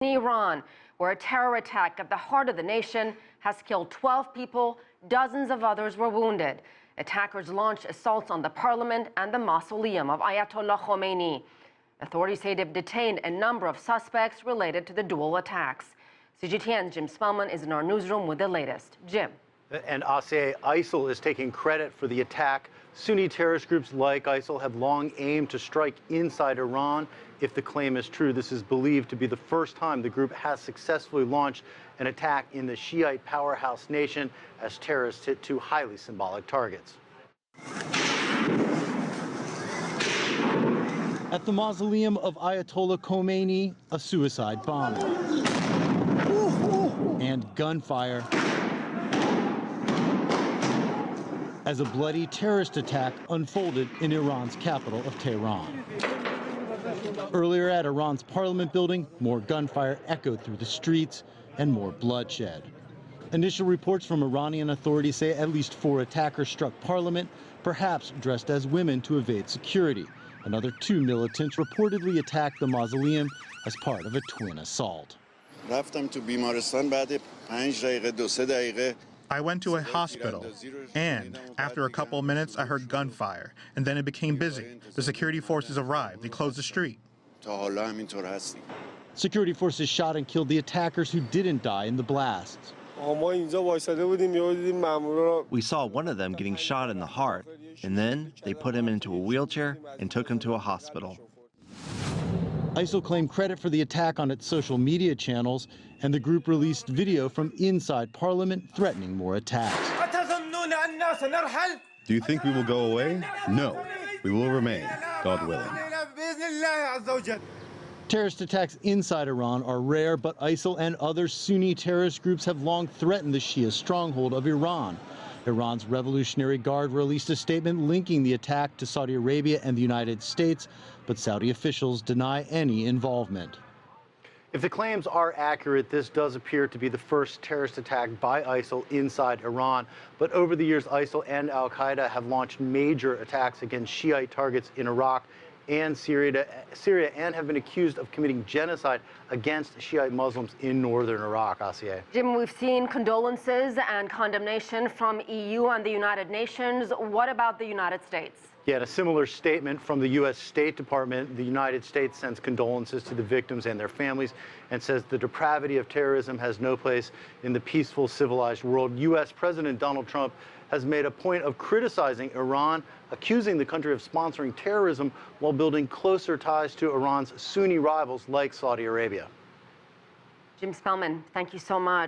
In Iran, where a terror attack at the heart of the nation has killed 12 people, dozens of others were wounded. Attackers launched assaults on the parliament and the Mausoleum of Ayatollah Khomeini. Authorities say they've detained a number of suspects related to the duel attacks. CGTN's Jim Spellman is in our newsroom with the latest. Jim. And Asiye, ISIL is taking credit for the attack. Sunni terrorist groups like ISIL have long aimed to strike inside Iran. If the claim is true, this is believed to be the first time the group has successfully launched an attack in the Shiite powerhouse nation as terrorists hit two highly symbolic targets. At the Mausoleum of Ayatollah Khomeini, a suicide bombing and gunfire as a bloody terrorist attack unfolded in Iran's capital of Tehran. Earlier at Iran's parliament building, more gunfire echoed through the streets and more bloodshed. Initial reports from Iranian authorities say at least 4 attackers struck parliament, perhaps dressed as women to evade security. Another 2 militants reportedly attacked the mausoleum as part of a twin assault. I went to a hospital, and after a couple of minutes, I heard gunfire, and then it became busy. The security forces arrived. They closed the street. Security forces shot and killed the attackers who didn't die in the blasts. We saw one of them getting shot in the heart, and then they put him into a wheelchair and took him to a hospital. ISIL claimed credit for the attack on its social media channels, and the group released video from inside parliament threatening more attacks. Do you think we will go away? No, we will remain, God willing. Terrorist attacks inside Iran are rare, but ISIL and other Sunni terrorist groups have long threatened the Shia stronghold of Iran. Iran's Revolutionary Guard released a statement linking the attack to Saudi Arabia and the United States, but Saudi officials deny any involvement. If the claims are accurate, this does appear to be the first terrorist attack by ISIL inside Iran. But over the years, ISIL and al-Qaeda have launched major attacks against Shiite targets in Iraq and Syria, and have been accused of committing genocide against Shiite Muslims in northern Iraq. Asiye. Jim, we've seen condolences and condemnation from EU and the United Nations. What about the United States? Yeah, in a similar statement from the U.S. State Department, the United States sends condolences to the victims and their families and says the depravity of terrorism has no place in the peaceful, civilized world. U.S. President Donald Trump has made a point of criticizing Iran, accusing the country of sponsoring terrorism while building closer ties to Iran's Sunni rivals like Saudi Arabia. Jim Spellman, thank you so much.